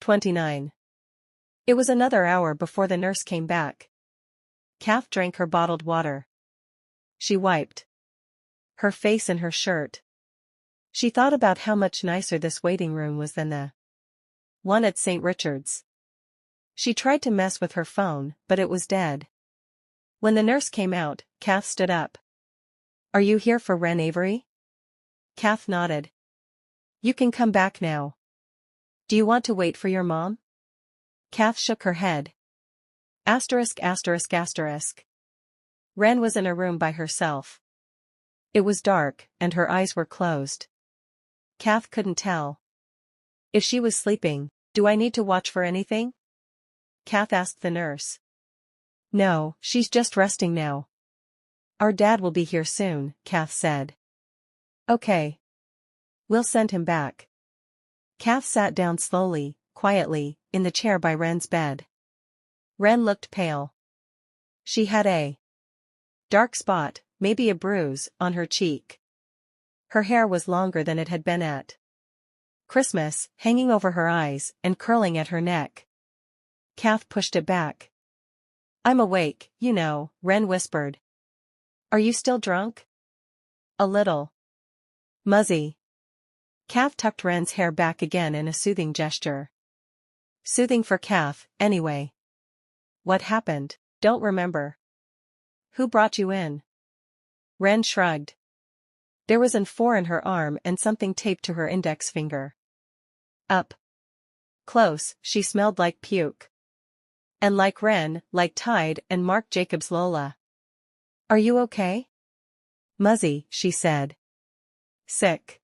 29. It was another hour before the nurse came back. Kath drank her bottled water. She wiped her face in her shirt. She thought about how much nicer this waiting room was than the one at St. Richard's. She tried to mess with her phone, but it was dead. When the nurse came out, Kath stood up. "Are you here for Ren Avery?" Kath nodded. "You can come back now. Do you want to wait for your mom?" Kath shook her head. Asterisk asterisk asterisk. Ren was in a room by herself. It was dark, and her eyes were closed. Kath couldn't tell if she was sleeping. "Do I need to watch for anything?" Kath asked the nurse. "No, she's just resting now." "Our dad will be here soon," Kath said. "Okay. We'll send him back." Kath sat down slowly, quietly, in the chair by Ren's bed. Ren looked pale. She had a dark spot, maybe a bruise, on her cheek. Her hair was longer than it had been at Christmas, hanging over her eyes and curling at her neck. Kath pushed it back. "I'm awake, you know," Ren whispered. "Are you still drunk?" "A little." "Muzzy." Kath tucked Ren's hair back again in a soothing gesture. Soothing for Kath, anyway. "What happened?" "Don't remember." "Who brought you in?" Ren shrugged. There was an 4 in her arm and something taped to her index finger. Up close, she smelled like puke. And like Ren, like Tide and Marc Jacobs' Lola. "Are you okay?" "Muzzy," she said. "Sick."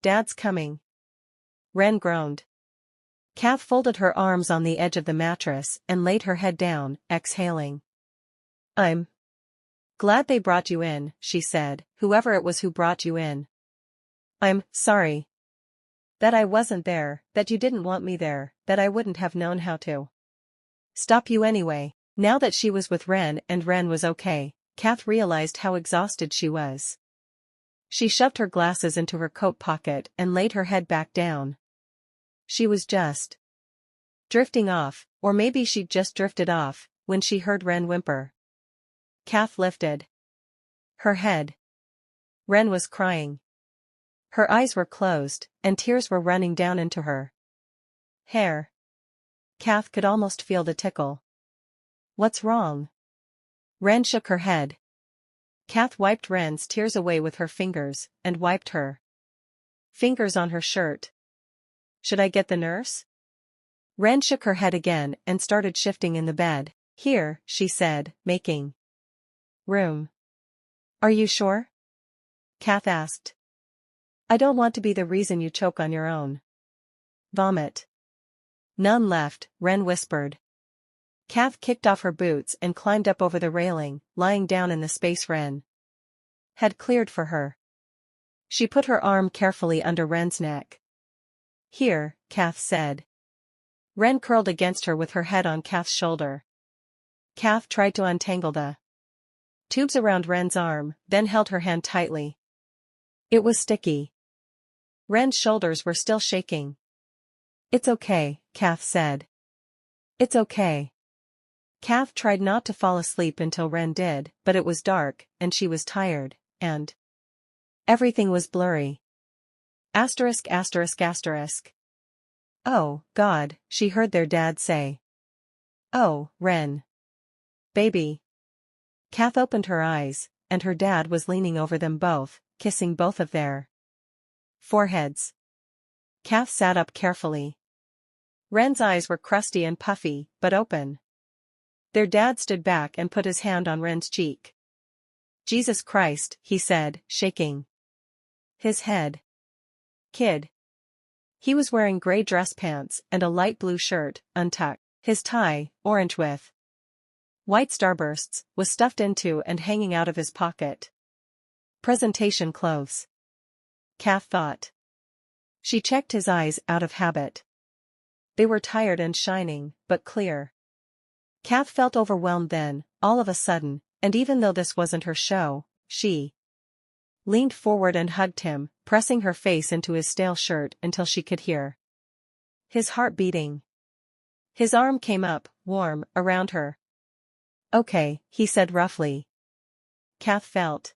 "Dad's coming." Ren groaned. Kath folded her arms on the edge of the mattress and laid her head down, exhaling. "I'm glad they brought you in," she said, "whoever it was who brought you in. I'm sorry that I wasn't there, that you didn't want me there, that I wouldn't have known how to stop you anyway." Now that she was with Ren and Ren was okay, Kath realized how exhausted she was. She shoved her glasses into her coat pocket and laid her head back down. She was just drifting off, or maybe she'd just drifted off, when she heard Ren whimper. Kath lifted her head. Ren was crying. Her eyes were closed, and tears were running down into her hair. Kath could almost feel the tickle. "What's wrong?" Ren shook her head. Kath wiped Ren's tears away with her fingers, and wiped her fingers on her shirt. "Should I get the nurse?" Ren shook her head again and started shifting in the bed. "Here," she said, making room. "Are you sure?" Kath asked. "I don't want to be the reason you choke on your own vomit." "None left," Ren whispered. Kath kicked off her boots and climbed up over the railing, lying down in the space Ren had cleared for her. She put her arm carefully under Ren's neck. "Here," Kath said. Ren curled against her with her head on Kath's shoulder. Kath tried to untangle the tubes around Ren's arm, then held her hand tightly. It was sticky. Ren's shoulders were still shaking. "It's okay," Kath said. "It's okay." Kath tried not to fall asleep until Ren did, but it was dark, and she was tired, and everything was blurry. Asterisk asterisk asterisk. "Oh, God," she heard their dad say. "Oh, Ren. Baby." Kath opened her eyes, and her dad was leaning over them both, kissing both of their foreheads. Kath sat up carefully. Ren's eyes were crusty and puffy, but open. Their dad stood back and put his hand on Ren's cheek. "Jesus Christ," he said, shaking his head. "Kid." He was wearing gray dress pants and a light blue shirt, untucked. His tie, orange with white starbursts, was stuffed into and hanging out of his pocket. Presentation clothes, Kath thought. She checked his eyes out of habit. They were tired and shining, but clear. Kath felt overwhelmed then, all of a sudden, and even though this wasn't her show, she leaned forward and hugged him, pressing her face into his stale shirt until she could hear his heart beating. His arm came up, warm, around her. Okay, he said roughly. Kath felt.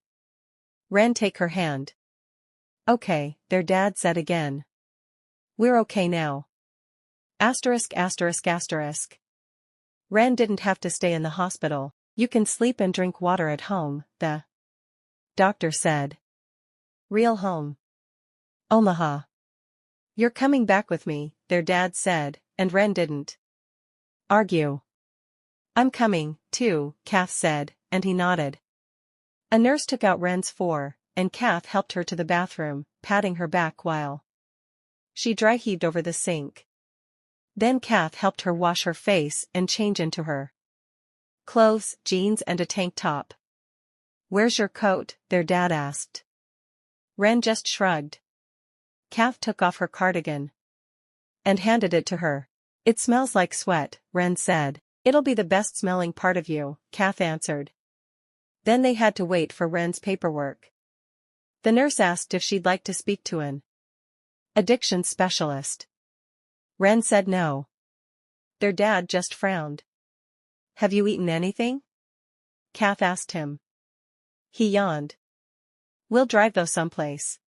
Ren take her hand. Okay, their dad said again. We're okay now. Asterisk asterisk asterisk. Ren didn't have to stay in the hospital. You can sleep and drink water at home, the doctor said. Real home. Omaha. You're coming back with me, their dad said, and Ren didn't argue. I'm coming, too, Kath said, and he nodded. A nurse took out Ren's and Kath helped her to the bathroom, patting her back while she dry-heaved over the sink. Then Kath helped her wash her face and change into her clothes, jeans and a tank top. Where's your coat? Their dad asked. Ren just shrugged. Kath took off her cardigan and handed it to her. It smells like sweat, Ren said. It'll be the best smelling part of you, Kath answered. Then they had to wait for Ren's paperwork. The nurse asked if she'd like to speak to an addiction specialist. Ren said no. Their dad just frowned. Have you eaten anything? Kath asked him. He yawned. We'll drive though someplace.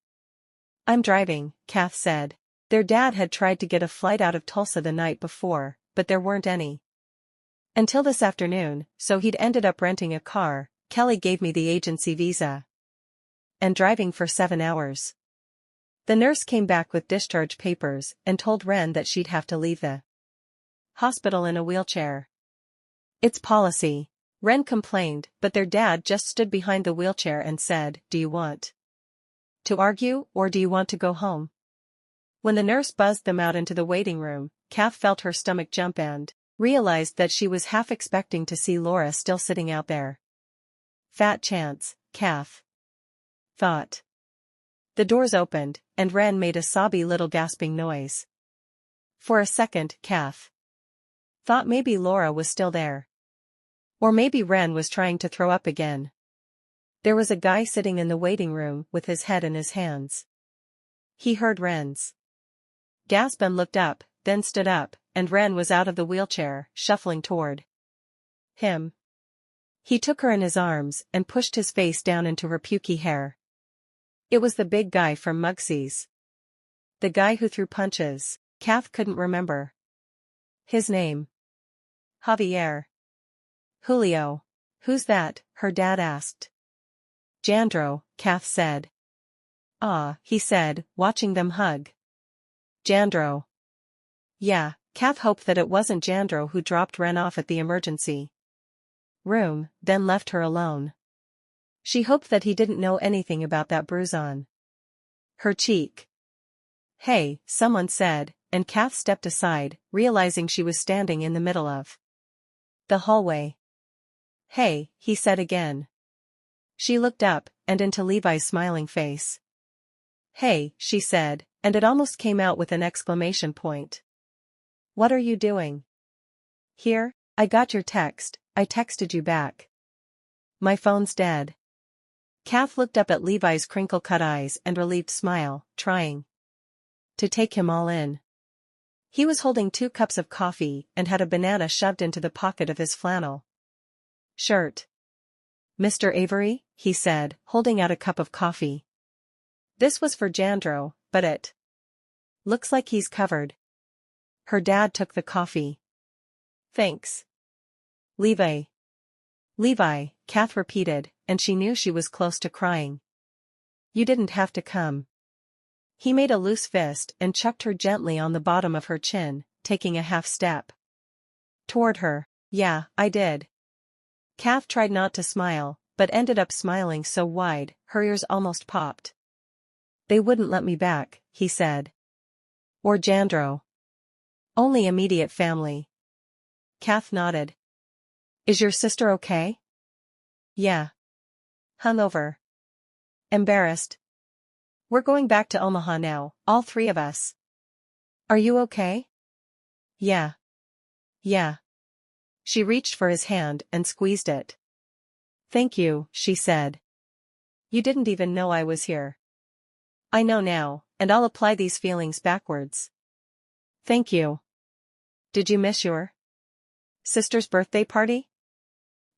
I'm driving, Kath said. Their dad had tried to get a flight out of Tulsa the night before, but there weren't any until this afternoon, so he'd ended up renting a car. Kelly gave me the agency visa. And driving for 7 hours. The nurse came back with discharge papers and told Ren that she'd have to leave the hospital in a wheelchair. It's policy. Ren complained, but their dad just stood behind the wheelchair and said, Do you want to argue, or do you want to go home? When the nurse buzzed them out into the waiting room, Kath felt her stomach jump and realized that she was half expecting to see Laura still sitting out there. Fat chance, Kath thought. The doors opened, and Ren made a sobby little gasping noise. For a second, Kath thought maybe Laura was still there. Or maybe Ren was trying to throw up again. There was a guy sitting in the waiting room with his head in his hands. He heard Ren's gasp and looked up, then stood up, and Ren was out of the wheelchair, shuffling toward him. He took her in his arms and pushed his face down into her pukey hair. It was the big guy from Mugsy's. The guy who threw punches. Kath couldn't remember his name. Javier. Julio. Who's that? Her dad asked. Jandro, Kath said. Ah, he said, watching them hug. Jandro. Yeah, Kath hoped that it wasn't Jandro who dropped Ren off at the emergency room, then left her alone. She hoped that he didn't know anything about that bruise on her cheek. Hey, someone said, and Kath stepped aside, realizing she was standing in the middle of the hallway. Hey, he said again. She looked up, and into Levi's smiling face. Hey, she said, and it almost came out with an exclamation point. What are you doing here? I got your text, I texted you back. My phone's dead. Kath looked up at Levi's crinkle-cut eyes and relieved smile, trying to take him all in. He was holding 2 cups of coffee and had a banana shoved into the pocket of his flannel shirt. Mr. Avery, he said, holding out a cup of coffee. This was for Jandro, but it looks like he's covered. Her dad took the coffee. Thanks. Levi. Levi, Kath repeated, and she knew she was close to crying. You didn't have to come. He made a loose fist and chucked her gently on the bottom of her chin, taking a half step toward her. Yeah, I did. Kath tried not to smile, but ended up smiling so wide, her ears almost popped. They wouldn't let me back, he said. Or Jandro. Only immediate family. Kath nodded. Is your sister okay? Yeah. Hungover. Embarrassed. We're going back to Omaha now, all 3 of us. Are you okay? Yeah. Yeah. She reached for his hand and squeezed it. Thank you, she said. You didn't even know I was here. I know now, and I'll apply these feelings backwards. Thank you. Did you miss your sister's birthday party?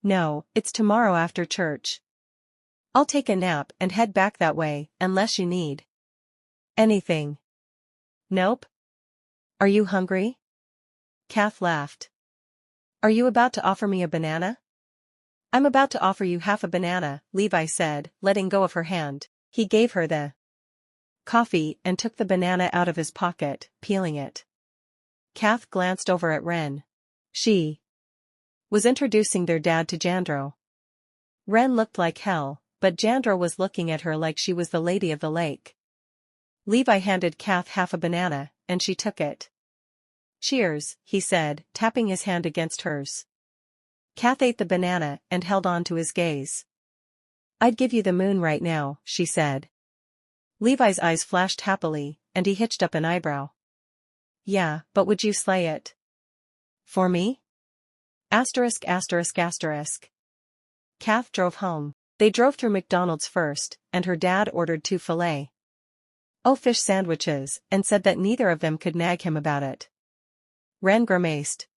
No, it's tomorrow after church. I'll take a nap and head back that way, unless you need anything. Nope. Are you hungry? Kath laughed. Are you about to offer me a banana? I'm about to offer you half a banana, Levi said, letting go of her hand. He gave her the coffee and took the banana out of his pocket, peeling it. Kath glanced over at Ren. She was introducing their dad to Jandro. Ren looked like hell, but Jandro was looking at her like she was the lady of the lake. Levi handed Kath half a banana, and she took it. Cheers, he said, tapping his hand against hers. Kath ate the banana and held on to his gaze. I'd give you the moon right now, she said. Levi's eyes flashed happily, and he hitched up an eyebrow. Yeah, but would you slay it? For me? Asterisk asterisk asterisk. Kath drove home. They drove through McDonald's first, and her dad ordered 2 filet-o-fish sandwiches, and said that neither of them could nag him about it. Ren grimaced.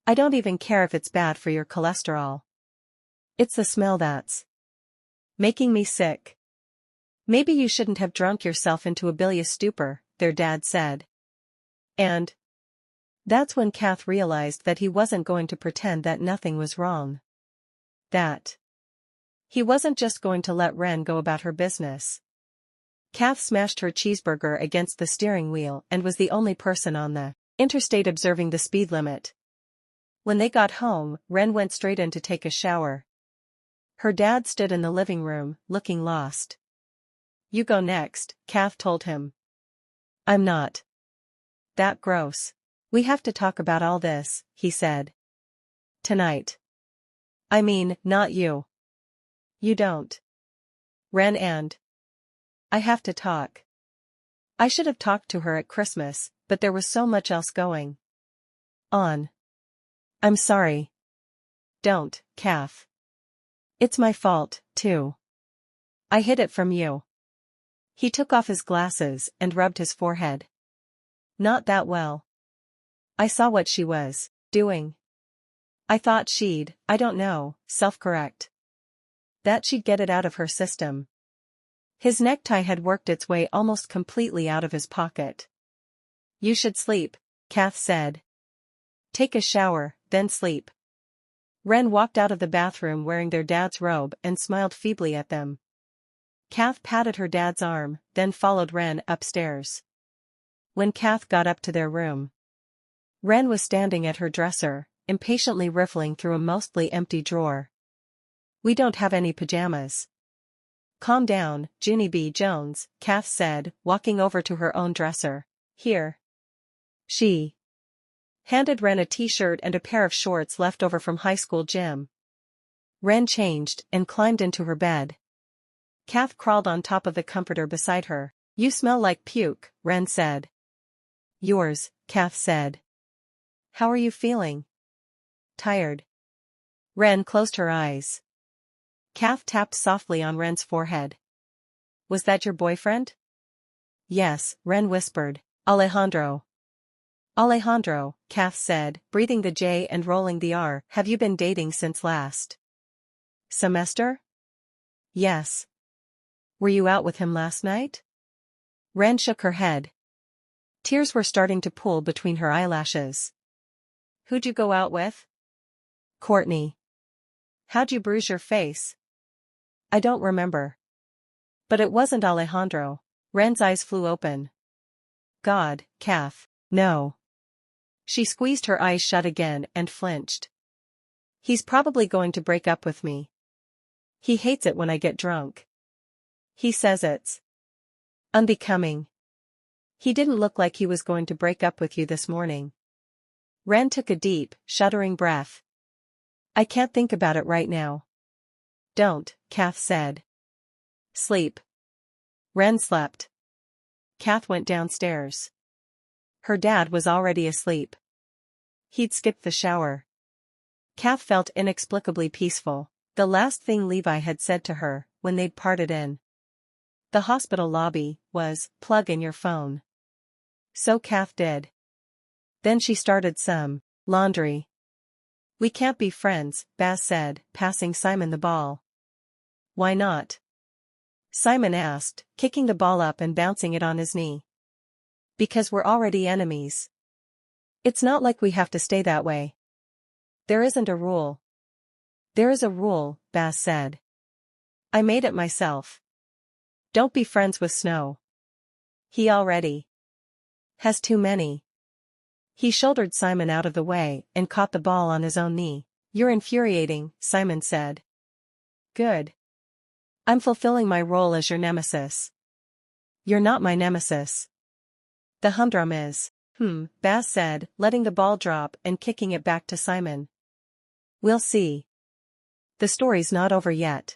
I don't even care if it's bad for your cholesterol. It's the smell that's making me sick. Maybe you shouldn't have drunk yourself into a bilious stupor, their dad said. And that's when Kath realized that he wasn't going to pretend that nothing was wrong. That he wasn't just going to let Ren go about her business. Kath smashed her cheeseburger against the steering wheel and was the only person on the interstate observing the speed limit. When they got home, Ren went straight in to take a shower. Her dad stood in the living room, looking lost. You go next, Kath told him. I'm not that gross. We have to talk about all this, he said. Tonight. I mean, not you. You don't. Ren and I have to talk. I should have talked to her at Christmas, but there was so much else going on. I'm sorry. Don't, Kath. It's my fault, too. I hid it from you. He took off his glasses and rubbed his forehead. Not that well. I saw what she was doing. I thought she'd, I don't know, self-correct. That she'd get it out of her system. His necktie had worked its way almost completely out of his pocket. You should sleep, Kath said. Take a shower, then sleep. Ren walked out of the bathroom wearing their dad's robe and smiled feebly at them. Kath patted her dad's arm, then followed Ren upstairs. When Kath got up to their room, Ren was standing at her dresser, impatiently riffling through a mostly empty drawer. We don't have any pajamas. Calm down, Ginny B. Jones, Kath said, walking over to her own dresser. Here. She handed Ren a t-shirt and a pair of shorts left over from high school gym. Ren changed and climbed into her bed. Kath crawled on top of the comforter beside her. You smell like puke, Ren said. Yours, Kath said. How are you feeling? Tired. Ren closed her eyes. Kath tapped softly on Ren's forehead. Was that your boyfriend? Yes, Ren whispered. Alejandro. Alejandro, Kath said, breathing the J and rolling the R. Have you been dating since last semester? Yes. Were you out with him last night? Ren shook her head. Tears were starting to pool between her eyelashes. Who'd you go out with? Courtney. How'd you bruise your face? I don't remember. But it wasn't Alejandro. Ren's eyes flew open. God, Kath, no. She squeezed her eyes shut again and flinched. He's probably going to break up with me. He hates it when I get drunk. He says it's unbecoming. He didn't look like he was going to break up with you this morning. Ren took a deep, shuddering breath. I can't think about it right now. Don't, Kath said. Sleep. Ren slept. Kath went downstairs. Her dad was already asleep. He'd skipped the shower. Kath felt inexplicably peaceful, the last thing Levi had said to her, when they'd parted in the hospital lobby, was, plug in your phone. So Kath did. Then she started some laundry. We can't be friends, Baz said, passing Simon the ball. Why not? Simon asked, kicking the ball up and bouncing it on his knee. Because we're already enemies. It's not like we have to stay that way. There isn't a rule. There is a rule, Baz said. I made it myself. Don't be friends with Snow. He already has too many. He shouldered Simon out of the way and caught the ball on his own knee. You're infuriating, Simon said. Good. I'm fulfilling my role as your nemesis. You're not my nemesis. The humdrum is. Baz said, letting the ball drop and kicking it back to Simon. We'll see. The story's not over yet.